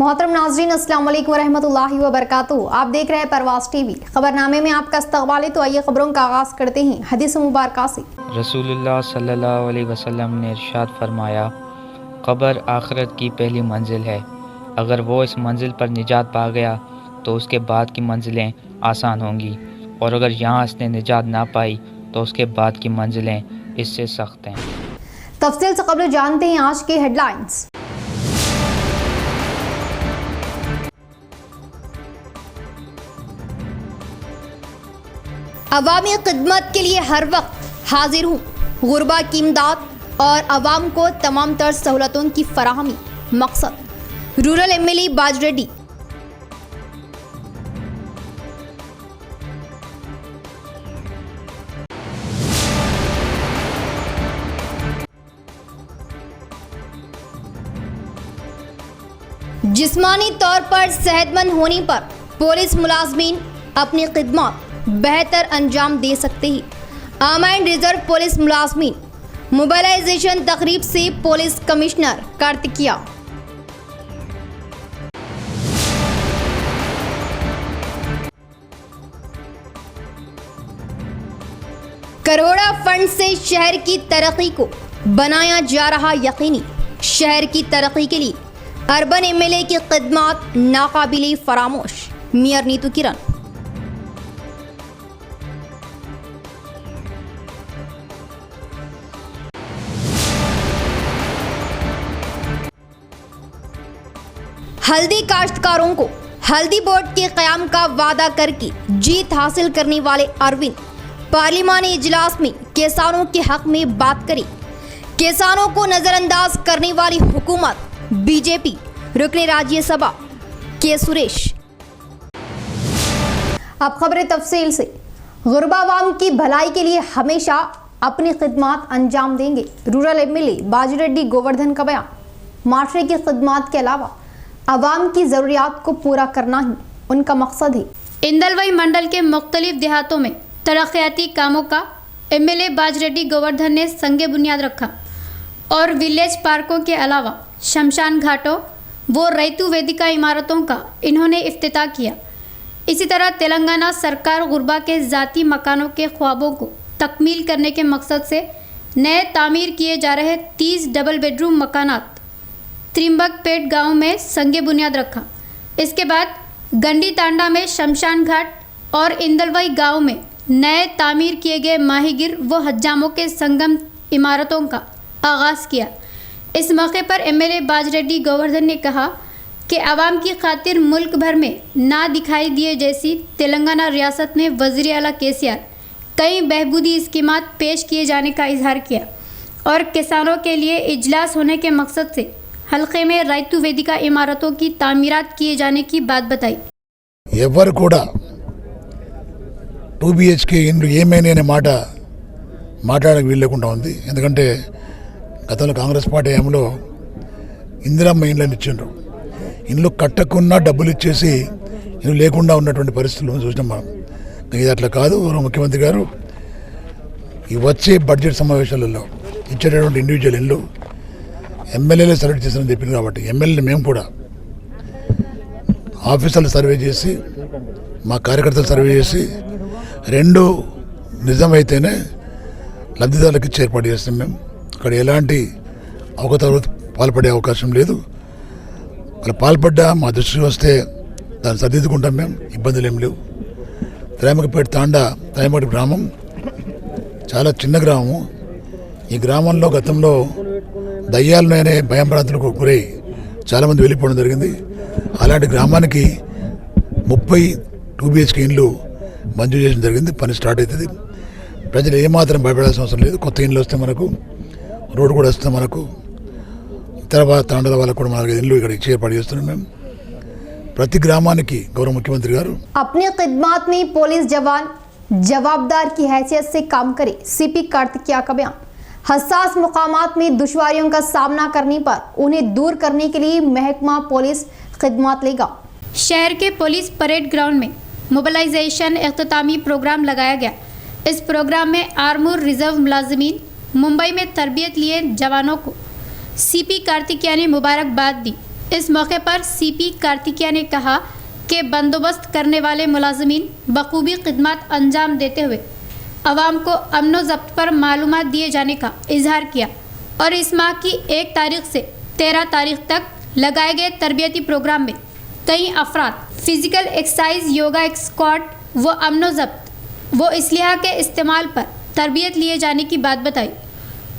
मोहतरम नाज़रीन, अस्सलाम वालेकुम रहमतुल्लाहि व बरकातुहू। आप देख रहे हैं परवाज़ टीवी। खबरनामे में आपका इस्तक़बाल है, तो आइए खबरों का आगाज़ करते हैं हदीस मुबारक से। रसूलुल्लाह सल्लल्लाहु अलैहि वसल्लम ने इरशाद फरमाया, क़ब्र आखिरत की पहली मंजिल है। अगर वो इस मंजिल पर निजात पा गया तो उसके बाद की मंजिलें आसान होंगी, और अगर यहाँ इसने निजात ना पाई तो उसके बाद की मंजिलें इससे सख्त हैं। तफसील से कबल जानते हैं आज के हेडलाइंस। अवामी खिदमत के लिए हर वक्त हाजिर हूँ। गुरबा की इमदाद और अवाम को तमाम तर सहूलतों की फराहमी मकसद। Rural MLA Bajireddy. जिस्मानी तौर पर सेहतमंद होने पर पुलिस मुलाजमीन अपनी खिदमत बेहतर अंजाम दे सकते हैं। आर्म्ड रिजर्व पुलिस मुलाजमीन मोबिलाइजेशन तकरीब से पुलिस कमिश्नर कार्तिकिया। करोड़ा फंड से शहर की तरक्की को बनाया जा रहा यकीनी। शहर की तरक्की के लिए अर्बन एमएलए की खिदमत नाकाबिले फरामोश। मेयर नीतू किरण। हल्दी काश्तकारों को हल्दी बोर्ड के क़याम का वादा करके जीत हासिल करने वाले अरविंद पार्लिमानी इजलास में किसानों के हक में बात करी। किसानों को नजरअंदाज करने वाली हुकूमत बीजेपी। रुकने राज्यसभा के सुरेश। अब खबरें तफसील से। गुरबा अवाम की भलाई के लिए हमेशा अपनी खिदमत अंजाम देंगे। रूरल एमएलए बाजरेड्डी गोवर्धन का बयान। माशरे की खिदमत के अलावा अवाम की ज़रूरियात को पूरा करना ही उनका मकसद है। इंदलवाई मंडल के मुख्तलिफ देहातों में तरक्याती कामों का एमएलए बाजरेड्डी गोवर्धन ने संगे बुनियाद रखा और विलेज पार्कों के अलावा शमशान घाटों व रैतु वेदिका इमारतों का इन्होंने इफ्तिताह किया। इसी तरह तेलंगाना सरकार गुरबा के ज़ाती मकानों के ख्वाबों को तकमील करने के मकसद से नए तामीर किए जा रहे 30 डबल बेडरूम मकानात त्रिम्बकपेट गांव में संगे बुनियाद रखा। इसके बाद गंडी तांडा में शमशान घाट और इंदलवाई गांव में नए तामीर किए गए माहीगिर व हज्जामों के संगम इमारतों का आगाज़ किया। इस मौके पर एमएलए बाजरेड्डी गोवर्धन ने कहा कि आवाम की खातिर मुल्क भर में ना दिखाई दिए जैसी तेलंगाना रियासत में वज़ीर आला केसीआर कई बहबूदी स्कीमात पेश किए जाने का इजहार किया और किसानों के लिए इजलास होने के मकसद से हल्के में रैतु वेदिका इमारतों की तामीरात किए जाने की बात बताई। ఎవరు కూడా 2 BHK ఇండ్లు ఏమైనా అనే మాట మాట్లాడక వీల్లేకుండా ఉంది. ఎందుకంటే గతంలో కాంగ్రెస్ పార్టీ హయాంలో ఇందిరమ్మ ఇండ్లను ఇచ్చిండ్రు. ఇండ్లు కట్టకున్నా డబ్బులు ఇచ్చేసి ఇల్లు లేకుండా ఉన్నటువంటి పరిస్థితులు చూసినాం మనం. ఇది అట్లా కాదు. ముఖ్యమంత్రి గారు ఈ వచ్చే బడ్జెట్ సమావేశాలలో ఇచ్చేటటువంటి ఇండివిజువల్ ఇల్లు ఎమ్మెల్యేలే సెలెక్ట్ చేస్తారని చెప్పింది. కాబట్టి ఎమ్మెల్యేలు మేము కూడా ఆఫీసర్లు సర్వే చేసి మా కార్యకర్తలు సర్వే చేసి రెండు నిజమైతేనే లబ్ధిదారులకి ఏర్పాటు చేస్తాం. మేము అక్కడ ఎలాంటి అవకతవకలకు పాల్పడే అవకాశం లేదు. అలా పాల్పడ్డా మా దృష్టికి వస్తే దాన్ని సరిదిద్దుకుంటాం. మేము ఇబ్బందులు ఏం లేవు. త్రైమకపేట తాండా త్రైమకపేట గ్రామం చాలా చిన్న గ్రామము. ఈ గ్రామంలో గతంలో దయ్యాలనే భయం ప్రాంతాలకు గురై చాలామంది వెళ్ళిపోవడం జరిగింది. అలాంటి గ్రామానికి 30 2 BHK ఇండ్లు మంజూరు చేయడం జరిగింది. పని స్టార్ట్ అవుతుంది. ప్రజలు ఏమాత్రం భయపడాల్సిన అవసరం లేదు. కొత్త ఇండ్లు వస్తే మనకు రోడ్డు కూడా వస్తే మనకు ఇతర తాండాల వాళ్ళకు కూడా మనకు ఇల్లు ఇక్కడ ఇచ్చి ఏర్పాటు చేస్తున్నాం. మేము ప్రతి గ్రామానికి గౌరవ ముఖ్యమంత్రి గారు अपनी खिदमत में पुलिस जवान जवाबदार की हैसियत से काम करे। सीपी कार्तिकिया का बयान। हसास मुकामात में दुश्वारियों का सामना करने पर उन्हें दूर करने के लिए महकमा पुलिस खिदमत लेगा। शहर के पुलिस परेड ग्राउंड में मोबिलाइजेशन इख्तितामी प्रोग्राम लगाया गया। इस प्रोग्राम में आर्मूर रिजर्व मुलाजमीन मुंबई में तरबियत लिए जवानों को सीपी कार्तिकिया ने मुबारकबाद दी इस मौके पर सीपी कार्तिकिया ने कहा कि बंदोबस्त करने वाले मुलाजमीन बखूबी खिदमत अंजाम देते हुए अवाम को अमन ज़ब्त पर मालूमात दिए जाने का इजहार किया और इस माह की 1 तारीख से 13 तारीख तक लगाए गए तरबियती प्रोग्राम में कई अफराद फिजिकल एक्सरसाइज, योगा स्क्वाड व अमन ज़ब्त व इसलिहा के इस्तेमाल पर तरबियत लिए जाने की बात बताई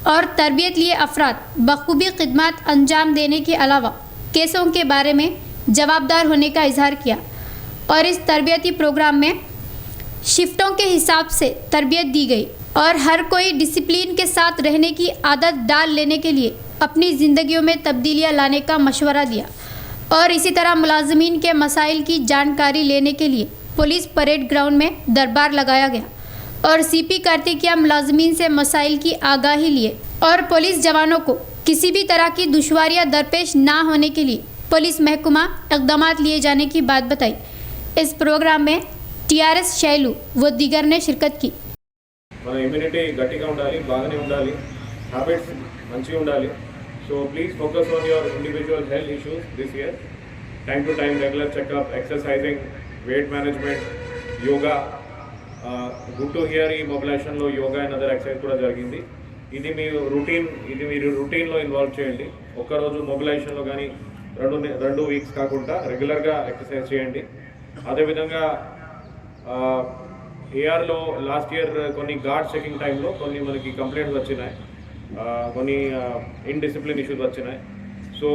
और तरबियत लिए अफराद बखूबी खिदमत अंजाम देने के अलावा केसों के बारे में जवाबदार होने का इजहार किया और इस तरबियती प्रोग्राम में शिफ्टों के हिसाब से तरबियत दी गई और हर कोई डिसिप्लिन के साथ रहने की आदत डाल लेने के लिए अपनी ज़िंदगियों में तब्दीलियां लाने का मशवरा दिया और इसी तरह मुलाजमीन के मसाइल की जानकारी लेने के लिए पुलिस परेड ग्राउंड में दरबार लगाया गया और सीपी कार्तिकिया मुलाजमीन से मसाइल की आगाही लिए और पुलिस जवानों को किसी भी तरह की दुश्वारियां दरपेश ना होने के लिए पुलिस महकमा इक़दाम लिए जाने की बात बताई। इस प्रोग्राम में टीआरएस शैलू व दीगर ने शिरकत की। మన ఇమ్యూనిటీ గట్టిగా ఉండాలి, బాగానే ఉండాలి, హ్యాబిట్స్ మంచిగా ఉండాలి. So please focus on your individual health issues this year. Time to time regular checkup, exercising, weight management, yoga. Good to hear ఈ మొబిలైజేషన్లో యోగా అండ్ అదర్ ఎక్సర్సైజ్ కూడా జరిగింది. ఇది మీరు రొటీన్లో ఇన్వాల్వ్ చేయండి. ఒక్కరోజు మొబిలైజేషన్లో కానీ రెండు వీక్స్ కాకుండా రెగ్యులర్గా ఎక్సర్సైజ్ చేయండి. అదేవిధంగా ఏఆర్లో లాస్ట్ ఇయర్ కొన్ని గార్డ్ చెకింగ్ టైంలో కొన్ని మనకి కంప్లైంట్స్ వచ్చినాయి, కొన్ని ఇన్డిసిప్లిన్ ఇష్యూస్ వచ్చినాయి. సో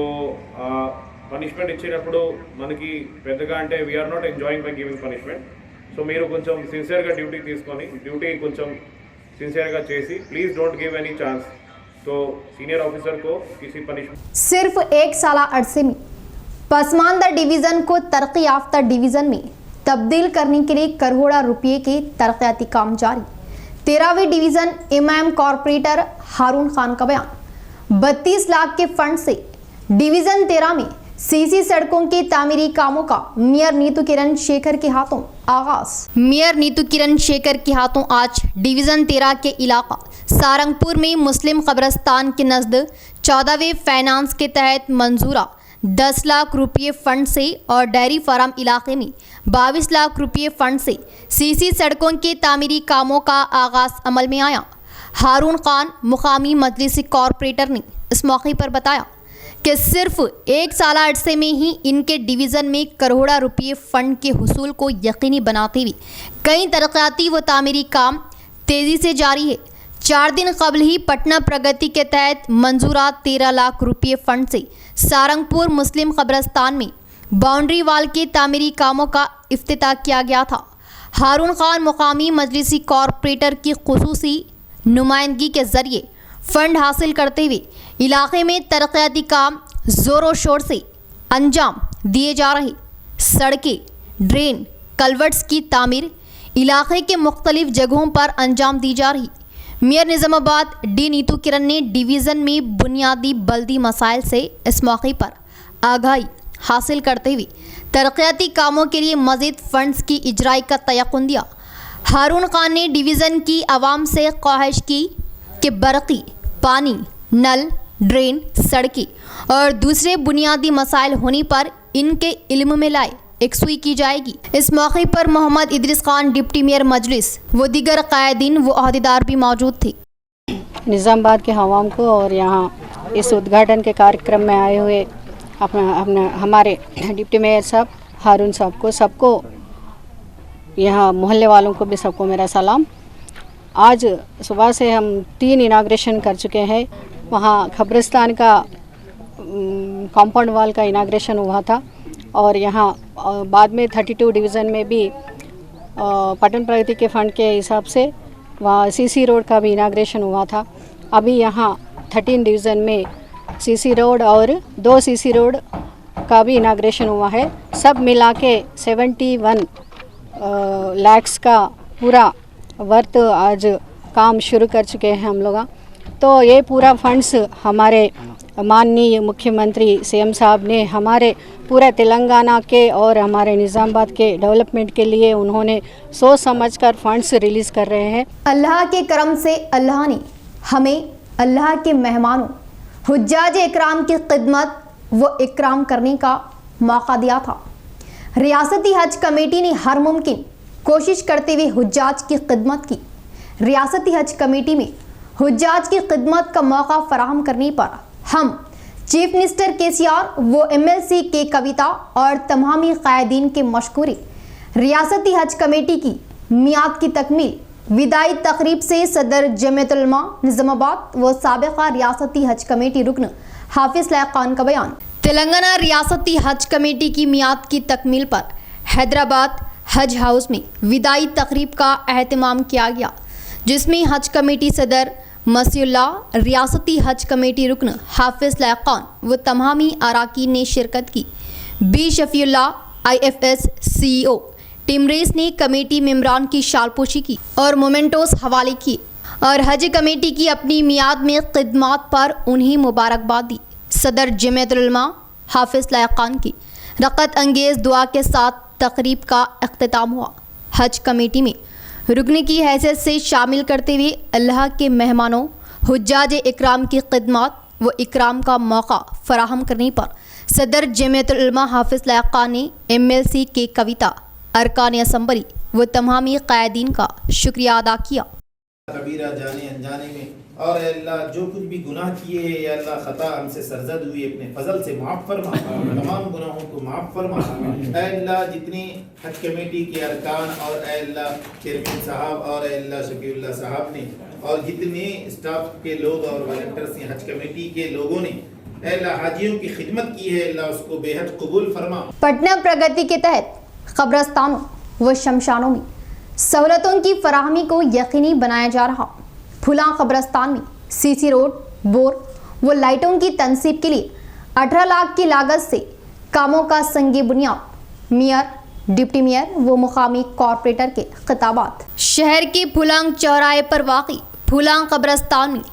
పనిష్మెంట్ ఇచ్చినప్పుడు మనకి పెద్దగా అంటే we are not enjoying by giving punishment. So మీరు కొంచెం సిన్సియర్గా డ్యూటీ తీసుకొని డ్యూటీ కొంచెం सिंसियरగా చేసి please don't give any chance to senior officer को किसी पनिशमेंट। सिर्फ 1 साल अरसे में पसमानदा डिवीज़न को तरक्की याफ्ता डिवीज़न में तब्दील करने के लिए करोड़ों रुपये के तरक्याती काम जारी। 13वीं डिवीज़न इमाम कॉरपोरेटर हारून खान का बयान। 32 लाख के फंड से डिवीज़न 13 में सीसी सड़कों के तामीरी कामों का मेयर नीतू किरण शेखर के हाथों आगाज। मेयर नीतू किरण शेखर के हाथों आज डिवीज़न 13 के इलाका सारंगपुर में मुस्लिम कब्रिस्तान के नज़द 14वें फाइनेंस के तहत मंजूरा 10 लाख रुपये फंड से और डेयरी फार्म इलाके में 22 लाख रुपये फंड से सीसी सड़कों के तामीरी कामों का आगाज अमल में आया। हारून खान मुकामी मजलिसी कॉरपोरेटर ने इस मौके पर बताया कि सिर्फ 1 साल अरसे में ही इनके डिवीज़न में करोड़ों रुपये फंड के हुसूल को यकीनी बनाते हुए कई तरक्याती व तामीरी काम तेज़ी से जारी है। 4 दिन कबल ही पटना प्रगति के तहत मंजूरात 13 लाख रुपये फंड से सारंगपुर मुस्लिम कब्रिस्तान में बाउंड्री वाल के तामीरी कामों का इफ्तिताह किया गया था। हारून खान मुकामी मजलिसी कॉरपोरेटर की खुसूसी नुमाइंदगी के ज़रिए फंड हासिल करते हुए इलाके में तरक्याती काम ज़ोरों शोर से अंजाम दिए जा रहे। सड़कें, ड्रेन, कलवर्ट्स की तामीर इलाके के मुख्तलिफ जगहों पर अंजाम दी जा रही। मेयर निज़ामाबाद डी नीतू किरण ने डिवीज़न में बुनियादी बल्दी मसाइल से इस मौके पर आगाही हासिल करते हुए तरक्याती कामों के लिए मज़ीद फंड्स की इजराई का तयक़ुन दिया। हारून खान ने डिवीज़न की आवाम से ख्वाहिश की कि बरक़ी, पानी, नल, ड्रेन, सड़कें और दूसरे बुनियादी मसाइल होने पर इनके इल्म में लाए एकसुई की जाएगी। इस मौके पर मोहम्मद इदरीस खान डिप्टी मेयर मजलिस व दीगर कायदीन व अहदेदार भी मौजूद थे। निज़ामाबाद के हवाम को और यहाँ इस उद्घाटन के कार्यक्रम में आए हुए अपना हमारे डिप्टी मेयर साहब हारून साहब को, सबको यहाँ मोहल्ले वालों को भी सबको मेरा सलाम। आज सुबह से हम 3 इनाग्रेशन कर चुके हैं। वहाँ कब्रिस्तान का कंपाउंड वाल का इनाग्रेशन हुआ था और यहाँ बाद में 32 डिवीज़न में भी पटन प्रगति के फंड के हिसाब से वहाँ सीसी रोड का भी इनाग्रेशन हुआ था। अभी यहाँ 13 डिवीज़न में सीसी रोड और 2 सीसी रोड का भी इनाग्रेशन हुआ है। सब मिला के 71 लाख्स का पूरा वर्त आज काम शुरू कर चुके हैं हम लोग। तो ये पूरा फंड्स हमारे माननीय मुख्यमंत्री सीएम साहब ने हमारे पूरा तेलंगाना के और हमारे निज़ामाबाद के डेवलपमेंट के लिए उन्होंने सोच समझकर फंड्स रिलीज़ कर रहे हैं। अल्लाह के करम से अल्लाह ने हमें अल्लाह के मेहमानों हुज्जाज इकराम की खिदमत व इकराम करने का मौका दिया था। रियासती हज कमेटी ने हर मुमकिन कोशिश करते हुए हुज्जाज की खिदमत की। रियासती हज कमेटी में हुज्जाज की खिदमत का मौका फराहम करने पर हम चीफ मिनिस्टर केसीआर व एमएलसी के कविता और तमामी कायदीन के मशकूरी। रियासती हज कमेटी की मियाद की तकमील विदाई तकरीब से सदर जमीयतुल उलमा निजामाबाद व साबिका रियासती हज कमेटी रुकन हाफिज लायक खान का बयान। तेलंगाना रियासती हज कमेटी की मियाद की तकमील पर हैदराबाद हज हाउस में विदाई तकरीब का एहतमाम किया गया, जिसमें हज कमेटी सदर मसीउल्लाह, रियासती हज कमेटी रुकन हाफिज लायक खान व तमामी अराकीन ने शिरकत की। बी शफीउल्लाह IFS CEO टिमरेस ने कमेटी मेंबरान की शालपोशी की और मोमेंटोस हवाले किए और हज कमेटी की अपनी मियाद में खिदमात पर उन्हें मुबारकबाद दी। सदर जमीयतुल उलमा हाफिज लायक खान की रक़त अंगेज़ दुआ के साथ तकरीब का अख्तिताम हुआ। हज कमेटी में रुकने की हैसियत से शामिल करते हुए अल्लाह के मेहमानों हुज्जाज इकराम की खिदमत व इकराम का मौका फराहम करने पर सदर जमीयतुल उलमा हाफिज लायक खान ने MLC के कविता, अरकान असम्बली व तमामी कायदीन का शुक्रिया अदा किया। कबीरा जाने अनजाने में और अल्लाह जो कुछ भी गुनाह किए हैं या अल्लाह खता हमसे सरजद हुई अपने फजल से माफ़ फरमा, तमाम गुनाहों को माफ़ फरमा। अल्लाह जितनी हज कमेटी के अरकान और अल्लाह चेयरमैन साहब और अल्लाह शफीउल्लाह साहब ने और जितने स्टाफ के लोग और वॉलंटियर्स हज कमेटी के लोगों ने अल्लाह हाजियों की खिदमत की है, अल्लाह उसको बेहद कबूल फरमा। पटना प्रगति के तहत कब्रस्तानों व शमशानों में सहूलतों की फराहमी को यकीनी बनाया जा रहा। फुला कब्रस्तान में CC रोड, बोर व लाइटों की तनसीब के लिए 18 लाख की लागत से कामों का संगे बुनियाद। मेयर, डिप्टी मेयर व मुकामी कॉरपोरेटर के खिताबात। शहर के फुलांग चौराहे पर वाक़ई फुलांग कब्रस्तान में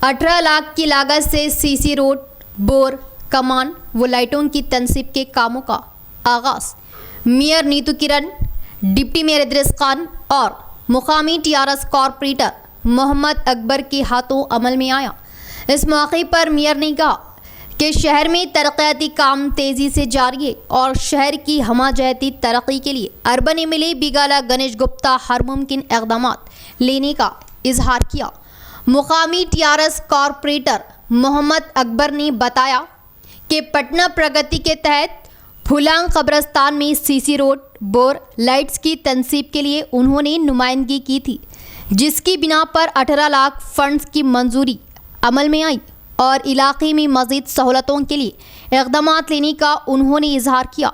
18 लाख की लागत से CC रोड, बोर, कमान व लाइटों की तनसीब के कामों का आगाज़ मेयर नीतू किरण, डिप्टी मेयर इद्रिस खान और मुकामी TRS कॉरपोरेटर मोहम्मद अकबर के हाथों अमल में आया। इस मौके पर मेयर ने कहा कि शहर में तरक्याती काम तेज़ी से जारी है और शहर की हमाजहती तरक्की के लिए अर्बन MLA बिगाला गणेश गुप्ता हर मुमकिन इक़दाम लेने का इजहार किया। मुकामी TRS कॉरपोरेटर मोहम्मद अकबर ने बताया कि पटना प्रगति के तहत फुलांग कब्रस्तान में CC रोड, बोर, लाइट्स की तनसीब के लिए उन्होंने नुमाइंदगी की थी, जिसकी बिना पर 18 लाख फंड्स की मंजूरी अमल में आई और इलाके में मज़ीद सहूलतों के लिए इक़दाम लेने का उन्होंने इजहार किया।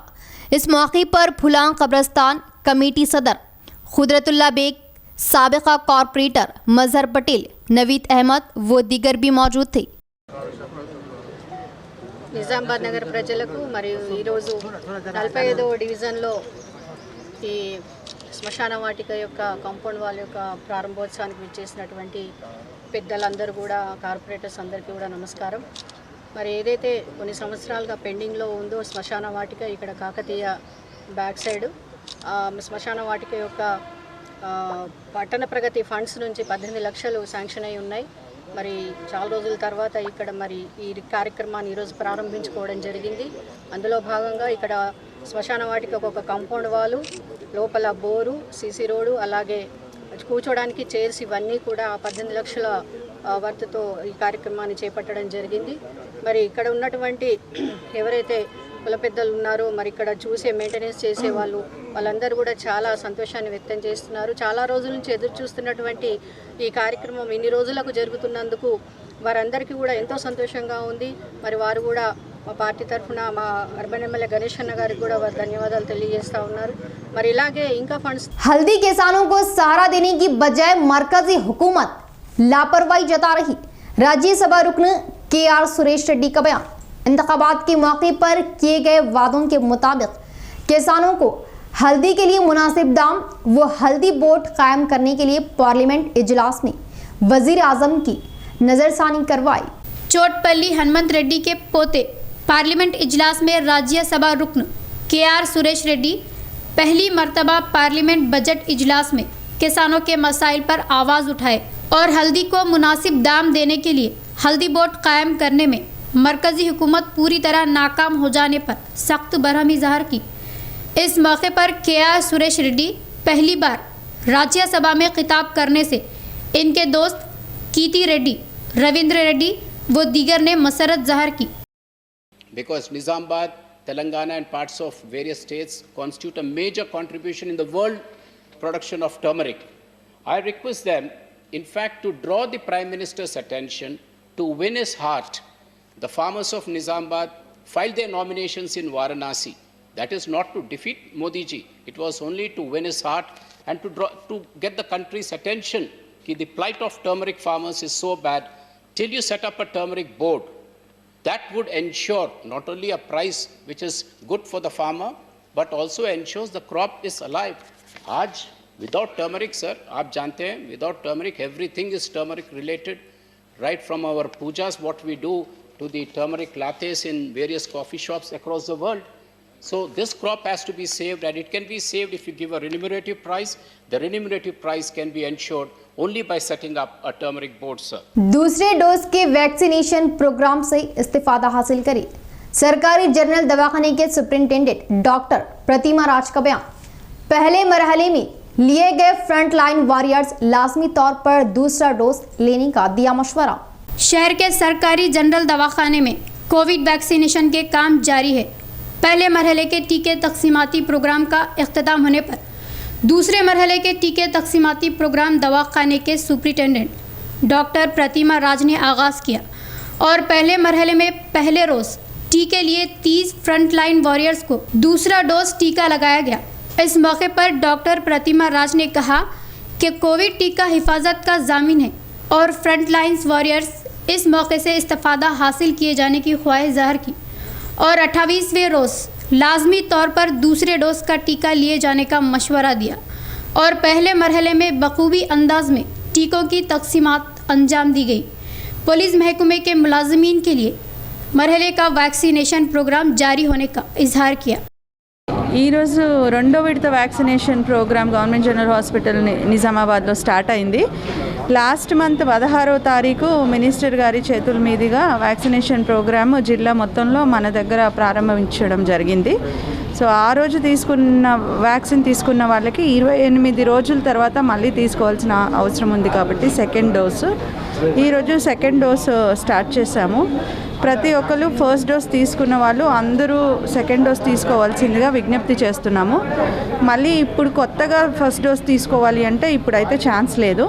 इस मौके पर फुलांग कब्रस्तान कमेटी सदर खुदरतुल्लाह बेग, साबिका कॉरपोरेटर मजहर पटेल, नवीद अहमद व दीगर भी मौजूद थे। నిజామాబాద్ నగర ప్రజలకు మరియు ఈరోజు 45వ డివిజన్లో ఈ శ్మశాన వాటిక యొక్క కాంపౌండ్ వాల్ యొక్క ప్రారంభోత్సవానికి విచ్చేసినటువంటి పెద్దలందరూ కూడా కార్పొరేటర్స్ అందరికీ కూడా నమస్కారం। మరి ఏదైతే కొన్ని సంవత్సరాలుగా పెండింగ్లో ఉందో శ్మశాన వాటిక ఇక్కడ కాకతీయ బ్యాక్ సైడ్ శ్మశాన వాటిక యొక్క పట్టణ ప్రగతి ఫండ్స్ నుంచి 18 లక్షలు శాంక్షన్ అయి ఉన్నాయి। మరి చాలా రోజుల తర్వాత ఇక్కడ మరి ఈ కార్యక్రమాన్ని ఈరోజు ప్రారంభించుకోవడం జరిగింది। అందులో భాగంగా ఇక్కడ శ్మశాన వాటికి ఒక కాంపౌండ్ వాలు, లోపల బోరు, CC రోడ్డు, అలాగే కూర్చోడానికి చైర్స్ ఇవన్నీ కూడా 18 లక్షల వర్త్తో ఈ కార్యక్రమాన్ని చేపట్టడం జరిగింది। మరి ఇక్కడ ఉన్నటువంటి ఎవరైతే కుల పెద్దలు ఉన్నారో మరి ఇక్కడ చూసే మెయింటెనెన్స్ చేసే వాళ్ళందరూ కూడా చాలా సంతోషాన్ని వ్యక్తం చేస్తున్నారు। చాలా రోజుల నుంచి ఎదురు చూస్తున్నటువంటి ఈ కార్యక్రమం ఇన్ని రోజులకు జరుగుతున్నందుకు వారందరికీ కూడా ఎంతో సంతోషంగా ఉంది। మరి వారు కూడా మా పార్టీ తరఫున మా అర్బన్ MLA గణేష్ అన్న గారికి కూడా వారు ధన్యవాదాలు తెలియజేస్తూ ఉన్నారు। మరి ఇలాగే ఇంకా ఫండ్స్ हल्दी किसानों को सहारा देने की बजाय मरकजी हुकूमत लापरवाही जता रही। राज्यसभा रुकन KR सुरेश रेड्डी का बयान। इंतखाबात के मौके पर किए गए वादों के मुताबिक किसानों को हल्दी के लिए मुनासिब दाम व हल्दी बोर्ड कायम करने के लिए पार्लियामेंट इजलास में वजीर आजम की नजरसानी करवाई। चोटपल्ली हनुमंत रेड्डी के पोते पार्लियामेंट इजलास में राज्यसभा रुकन KR सुरेश रेड्डी पहली मर्तबा पार्लियामेंट बजट इजलास में किसानों के मसाइल पर आवाज़ उठाए और हल्दी को मुनासिब दाम देने के लिए हल्दी बोर्ड कायम करने में मरकज़ी हुकूमत पूरी तरह नाकाम हो जाने पर सख्त बरहमी ज़ाहिर की। इस मौके पर के.आर. सुरेश रेड्डी पहली बार राज्यसभा में खिताब करने से इनके दोस्त कीर्ति रेड्डी, रविंद्र रेड्डी व दीगर ने मसरत ज़ाहिर की। Because Nizamabad, Telangana and parts of various states constitute a major contribution in the world production of turmeric. I request them, in fact, to draw the Prime Minister's attention to win his heart. The farmers of Nizamabad filed their nominations in Varanasi. That is not to defeat Modi ji. It was only to win his heart and to get the country's attention that the plight of turmeric farmers is so bad. Till you set up a turmeric board, that would ensure not only a price which is good for the farmer, but also ensures the crop is alive. आज without turmeric, sir, आप जानते हैं, without turmeric, everything is turmeric related, right from our pujas, what we do, to the turmeric lattes in various coffee shops across the world. So this crop has to be saved, and it can be saved if you give a remunerative price. The remunerative price can be ensured only by setting up a turmeric board, sir. दूसरे dose के vaccination programme से इस्तिफादा हासिल करी सरकारी general दवाखाने के superintendent doctor प्रतिमा राज का बयान। पहले मरहले में लिए गए फ्रंट लाइन वॉरियर्स लाजमी तौर पर दूसरा डोज लेने का दिया मशवरा। शहर के सरकारी जनरल दवाखाने में कोविड वैक्सीनेशन के काम जारी है। पहले मरहले के टीके तकसीमाती प्रोग्राम का इख्तिताम होने पर दूसरे मरहले के टीके तकसीमाती प्रोग्राम दवाखाने के सुपरिटेंडेंट डॉक्टर प्रतिमा राज ने आगाज़ किया और पहले मरहले में पहले रोज़ टीके लिए 30 फ्रंट लाइन वॉरियर्स को दूसरा डोज टीका लगाया गया। इस मौके पर डॉक्टर प्रतिमा राज ने कहा कि कोविड टीका हिफाजत का ज़ामिन है और फ्रंट लाइन्स वॉरियर्स इस मौके से इस्तिफादा हासिल किए जाने की ख्वाहिश ज़ाहिर की और 28वें रोज़ लाजमी तौर पर दूसरे डोज का टीका लिए जाने का मशवरा दिया और पहले मरहले में बखूबी अंदाज में टीकों की तकसीमात अंजाम दी गई। पुलिस महकमे के मुलाजमीन के लिए मरहले का वैक्सीनेशन प्रोग्राम जारी होने का इजहार किया। ఈరోజు రెండో విడత vaccination programme government general hospital నిజామాబాద్లో స్టార్ట్ అయింది. లాస్ట్ మంత్ 16వ తారీఖు మినిస్టర్ గారి చేతుల మీదుగా వ్యాక్సినేషన్ ప్రోగ్రామ్ జిల్లా మొత్తంలో మన దగ్గర ప్రారంభించడం జరిగింది. సో ఆ రోజు వ్యాక్సిన్ తీసుకున్న వాళ్ళకి 28 రోజుల తర్వాత మళ్ళీ తీసుకోవాల్సిన అవసరం ఉంది కాబట్టి సెకండ్ డోసు ఈరోజు సెకండ్ డోస్ స్టార్ట్ చేశాము. ప్రతి ఒక్కరు ఫస్ట్ డోస్ తీసుకున్న వాళ్ళు అందరూ సెకండ్ డోస్ తీసుకోవాల్సిందిగా విజ్ఞప్తి చేస్తున్నాము. మళ్ళీ ఇప్పుడు కొత్తగా ఫస్ట్ డోస్ తీసుకోవాలి అంటే ఇప్పుడైతే ఛాన్స్ లేదు,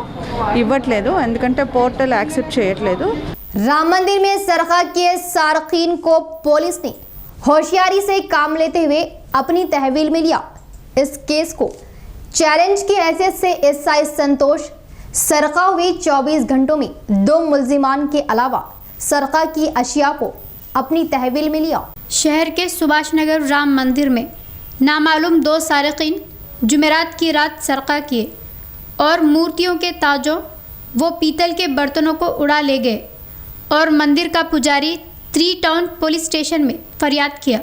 ఇవ్వట్లేదు, ఎందుకంటే పోర్టల్ యాక్సెప్ట్ చేయట్లేదు. राम मंदिर में सरका के सारकीन को पुलिस ने होशियारी से काम लेते हुए अपनी तहवील में लिया। इस केस को चैलेंज की हैसियत से एसआई संतोष सरका हुए 24 घंटों में 2 मुल्जिमान के अलावा सरका की अशिया को अपनी तहवील में लिया। शहर के सुभाष नगर राम मंदिर में नामालूम 2 सारिकीन जुमेरात की रात सरका किए और मूर्तियों के ताजों वो पीतल के बर्तनों को उड़ा ले गए और मंदिर का पुजारी 3 टाउन पुलिस स्टेशन में फरियाद किया।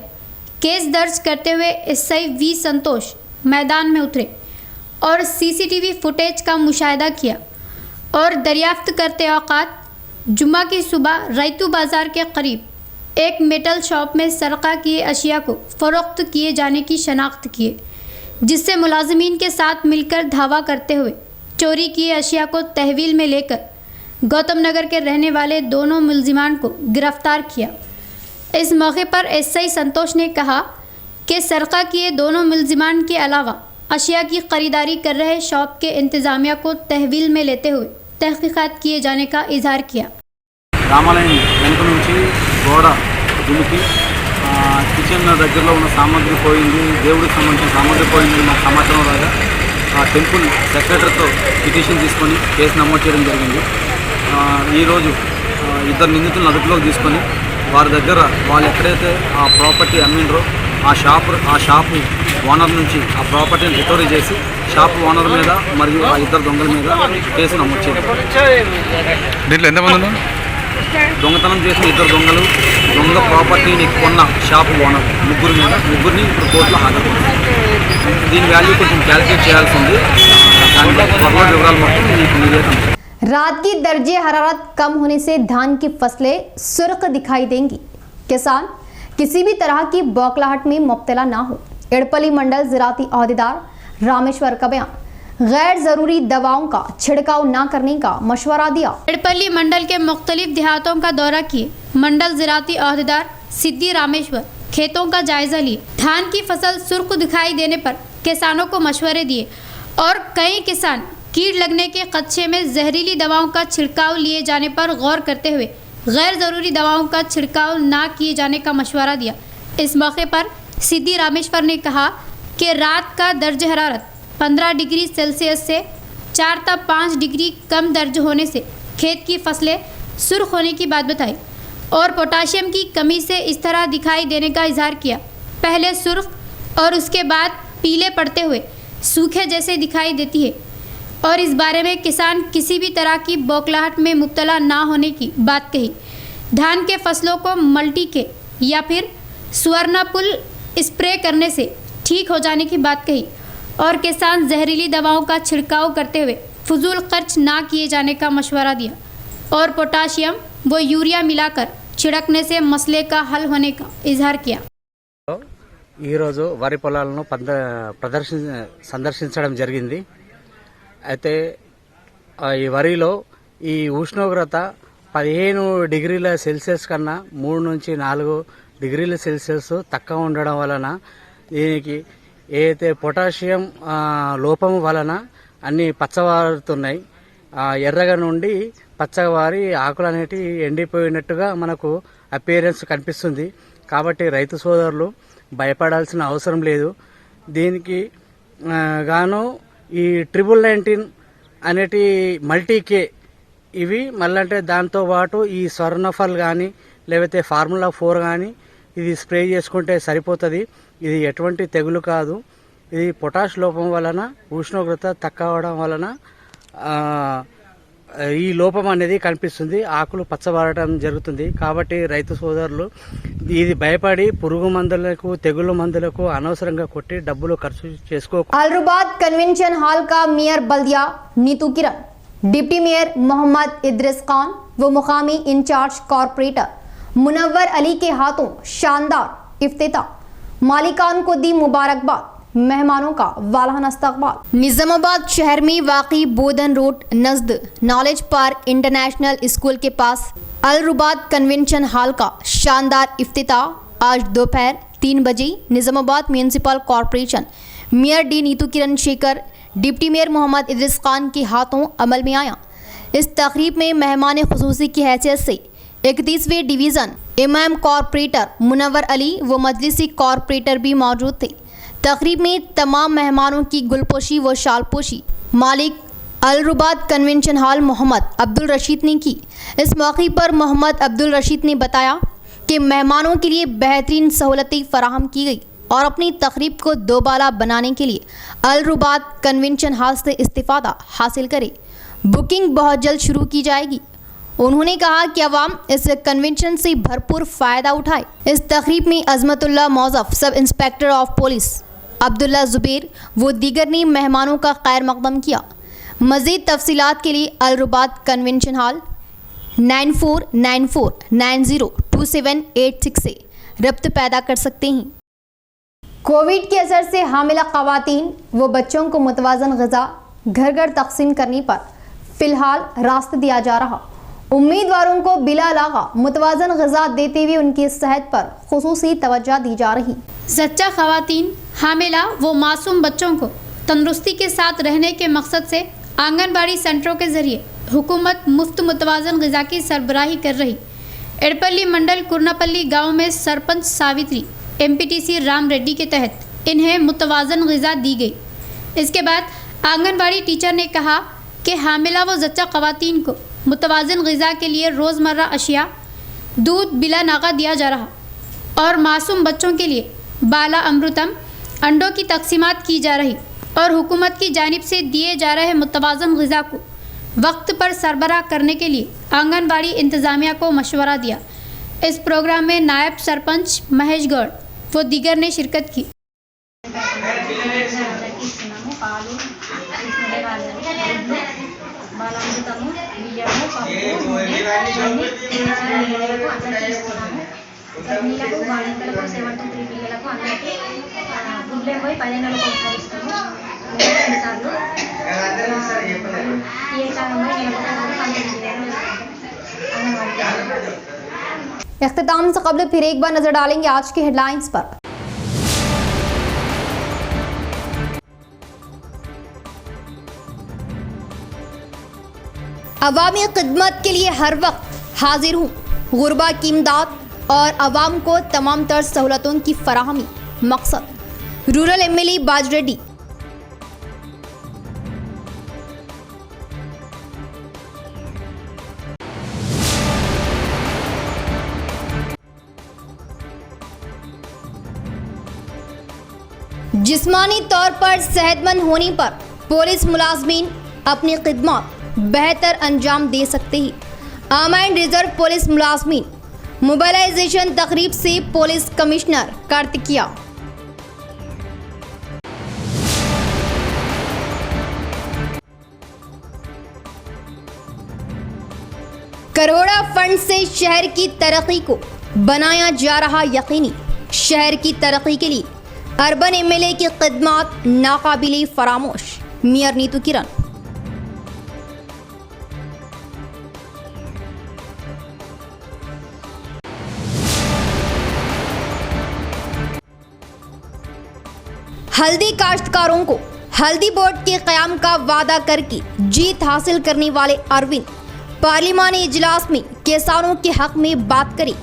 केस दर्ज करते हुए एसआई वी संतोष मैदान में उतरे और सीसीटीवी फुटेज का मुशाहिदा किया और दरियाफ्त करते औकात जुम्मा की सुबह रैतू बाज़ार के करीब एक मेटल शॉप में सरका किए अशिया को फ़रोख्त किए जाने की शनाख्त किए, जिससे मुलाजमीन के साथ मिलकर धावा करते हुए चोरी किए अशिया को तहवील में लेकर गौतम नगर के रहने वाले दोनों मुल्जिमान को गिरफ्तार किया। इस मौके पर एसआई संतोष ने कहा कि सरका किए दोनों मुल्जिमान के अलावा अशिया की ख़रीदारी कर रहे शॉप के इंतज़ामिया को तहवील में लेते हुए तहक़ीक़ात किए जाने का इजहार किया। రామాలయం వెనుక నుంచి గోడ దుమికి కిచెన్ దగ్గరలో ఉన్న సామాగ్రి పోయింది, దేవుడికి సంబంధించిన సామాగ్రి పోయింది మాకు సమాచారం రాగా టెంపుల్ సెక్రటరీతో పిటిషన్ తీసుకొని కేసు నమోదు చేయడం జరిగింది. ఈరోజు 2 నిందితులను అదుపులోకి తీసుకొని వారి దగ్గర వాళ్ళు ఎక్కడైతే ఆ ప్రాపర్టీ అమ్మిండ్రో ఆ షాపు ఓనర్ నుంచి ఆ ప్రాపర్టీని రికవరీ చేసి షాప్ ఓనర్ మీద మరియు ఆ 2 దొంగల మీద కేసు నమోదు చేయాలి. దీంట్లో ఎంతమంది ఉన్నారు? దొంగతనం చేసిన 2 దొంగలు, దొంగ ప్రాపర్టీని కొన్న షాప్ ఓనర్ ముగ్గురిని ఇప్పుడు కోర్టులో హాజరు. దీని వాల్యూ కొంచెం క్యాలిక్యులేట్ చేయాల్సి ఉంది. దాని త్వరలో వివరాలు మొత్తం మీకు నివేదిస్తాం. रात की दर्जे हरारत कम होने से धान की फसलें सुर्ख दिखाई देंगी। किसान किसी भी तरह की बौखलाहट में मुब्तला ना हो। एड़पल्ली मंडल ज़राती अहदेदार रामेश्वर का बयान। गैर ज़रूरी दवाओं का छिड़काव ना करने का मशवरा दिया। एड़पल्ली मंडल के मुख्तलिफ देहातों का दौरा किए मंडल ज़राती अहदेदार सिद्धि रामेश्वर खेतों का जायजा लिए। धान की फसल सुर्ख दिखाई देने पर किसानों को मशवरे दिए और कई किसान कीट लगने के खदशे में जहरीली दवाओं का छिड़काव लिए जाने पर गौर करते हुए गैर ज़रूरी दवाओं का छिड़काव ना किए जाने का मशवरा दिया। इस मौके पर सिद्धि रामेश्वर ने कहा कि रात का दर्ज हरारत 15 डिग्री सेल्सियस से 4 तक 5 डिग्री कम दर्ज होने से खेत की फसलें सुर्ख होने की बात बताई और पोटाशियम की कमी से इस तरह दिखाई देने का इजहार किया। पहले सुर्ख और उसके बाद पीले पड़ते हुए सूखे जैसे दिखाई देती है और इस बारे में किसान किसी भी तरह की बौखलाहट में मुब्तला ना होने की बात कही। धान के फसलों को मल्टी के या फिर स्वर्णापुल स्प्रे करने से ठीक हो जाने की बात कही और किसान जहरीली दवाओं का छिड़काव करते हुए फजूल खर्च ना किए जाने का मशवरा दिया और पोटाशियम व यूरिया मिलाकर छिड़कने से मसले का हल होने का इजहार किया। ఈరోజు వరి పొలాలను సందర్శించడం జరిగింది। అయితే ఈ వరిలో ఈ ఉష్ణోగ్రత 15 డిగ్రీల సెల్సియస్ కన్నా 3 నుంచి 4 డిగ్రీల సెల్సియస్ తక్కువ ఉండడం వలన దీనికి ఏదైతే పొటాషియం లోపం వలన అన్ని పచ్చవారుతున్నాయి। ఎర్రగా నుండి పచ్చవారి ఆకులు అనేటివి ఎండిపోయినట్టుగా మనకు అపియరెన్స్ కనిపిస్తుంది। కాబట్టి రైతు సోదరులు భయపడాల్సిన అవసరం లేదు। దీనికి గాను ఈ 19 అనేటి మల్టీకే ఇవి మళ్ళంటే దాంతో పాటు ఈ స్వర్ణఫల్ కానీ లేకపోతే ఫార్ములా 4 కానీ ఇది స్ప్రే చేసుకుంటే సరిపోతుంది। ఇది ఎటువంటి తెగులు కాదు। ఇది పొటాష్ లోపం వలన ఉష్ణోగ్రత తక్కువ అవడం వలన ఈ లోపం అనేది కనిపిస్తుంది, ఆకులు పచ్చబారడం జరుగుతుంది। కాబట్టి రైతు సోదరులు ఇది భయపడి పురుగు మందులకు తెగులు మందులకు అనవసరంగా కొట్టి డబ్బులు ఖర్చు చేసుకో। अलरुबाद कन्वेंशन हॉल का मेयर बल्दिया नीतू किरण, डिप्टी मेयर मोहम्मद इद्रिस खान व मुकामी इंचार्ज कॉरपोरेटर मुनव्वर अली के हाथों शानदार इफ्तिताह। मालिकान को दी मुबारकबाद, मेहमानों का वालहन इस्तकबाल। निजामाबाद शहर में वाक़ई बोधन रोड नज़द नॉलेज पार्क इंटरनेशनल स्कूल के पास अलरुबाद कन्वेंशन हॉल का शानदार इफ्तिताह आज दोपहर 3 बजे Nizamabad municipal corporation mayor D Neetu Kiran Shekhar, deputy mayor Mohammed Idris Khan के हाथों अमल में आया। इस तकरीब में मेहमान खुसूसी की हैसियत से 31वें डिवीज़न इमाम कॉरपोरेटर मुनव्वर अली व मजलिसी कॉरपोरेटर भी मौजूद थे। तकरीब में तमाम मेहमानों की गुलपोशी व शालपोशी मालिक अलरुबाद कन्वेंशन हॉल मोहम्मद अब्दुल रशीद ने की। इस मौके पर मोहम्मद अब्दुल रशीद ने बताया कि मेहमानों के लिए बेहतरीन सहूलतें फराहम की गई और अपनी तकरीब को दोबाला बनाने के लिए अलरुबाद कन्वेंशन हॉल से इस्तिफादा हासिल करे। बुकिंग बहुत जल्द शुरू की जाएगी। उन्होंने कहा कि अवाम इस कन्वेंशन से भरपूर फ़ायदा उठाए। इस तकरीब में अजमतुल्लाह मौजफ sub inspector of police Abdullah Zubair व दीगर ने मेहमानों का खैर मकदम किया। मज़ीद तफसीलात के लिए अलरुबाद कन्वेंशन हॉल 9494902786 से रब्त पैदा कर सकते हैं। कोविड के असर से हामिला ख़वातीन व बच्चों को मुतवाज़न ग़िज़ा घर घर तकसीम करने पर फ़िलहाल रास्ता दिया जा रहा। उम्मीदवारों को बिला लागा मुतवाज़न ग़िज़ा देते हुए उनकी सेहत पर खुसूसी तवज्जो दी जा रही। ज़च्चा ख़वातीन, हामिला व मासूम बच्चों को तंदुरुस्ती के साथ रहने के मकसद से आंगनबाड़ी सेंटरों के ज़रिए हुकूमत मुफ्त मुतवाज़न ग़िज़ा की सरबराही कर रही। एड़पल्ली मंडल कुरनापल्ली गाँव में सरपंच सावित्री MPTC राम रेड्डी के तहत इन्हें मुतवाज़न ग़िज़ा दी गई। इसके बाद आंगनबाड़ी टीचर ने कहा कि हामिला व ज़च्चा ख़वातीन को मुतवाज़न ग़िज़ा के लिए रोज़मर्रा अशिया दूध बिला नागा दिया जा रहा और मासूम बच्चों के लिए बाला अमृतम अंडों की तकसीमात की जा रही और हुकूमत की जानिब से दिए जा रहे मुतवाज़न ग़िज़ा को वक्त पर सरबराह करने के लिए आंगनबाड़ी इंतज़ामिया को मशवरा दिया। इस प्रोग्राम में नायब सरपंच महेश गौड़ व दीगर ने शिरकत की। బాలామృతము బియ్యము పప్పు నూనె అన్ని నెలకు అందరికీ ఇస్తున్నాము. గర్భిణీలకు బాలింతలకు 7-3 పిల్లలకు అందరికీ గుడ్లే పోయి 15 నెలలకు ఒకసారి ఇస్తాము. 2 సార్లు ఏ కాలంలో నెలకు పంపిణీ చేయాలి. इख्तिताम से कबल फिर एक बार नजर डालेंगे आज की हेडलाइंस पर। अवामी खिदमत के लिए हर वक्त हाजिर हूँ। गुरबा की इमदाद और अवाम को तमाम तर सहूलतों की फराहमी मकसद। Rural MLA Bajireddy. जिस्मानी तौर पर सेहतमंद होने पर पुलिस मुलाजमीन अपनी खिदमत बेहतर अंजाम दे सकते हैं। आर्म एंड रिजर्व पुलिस मुलाजमीन मोबिलाइजेशन तकरीब से पुलिस कमिश्नर कार्तिकिया। करोड़ा फंड से शहर की तरक्की को बनाया जा रहा यकीनी। शहर की तरक्की के लिए अर्बन एमएलए की खिदमत नाकाबिले फरामोश। मेयर नीतू किरण। हल्दी काश्तकारों को हल्दी बोर्ड के क़याम का वादा करके जीत हासिल करने वाले अरविंद पार्लिमानी इजलास में किसानों के हक में बात करी।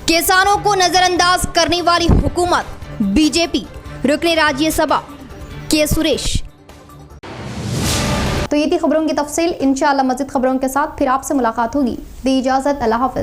किसानों को नजरअंदाज करने वाली हुकूमत बीजेपी। रुकने राज्यसभा के सुरेश। तो ये थी खबरों की तफसील। इंशाअल्लाह मज़ीद खबरों के साथ फिर आपसे मुलाकात होगी। दी इजाज़त। अल्लाह हाफ़िज़।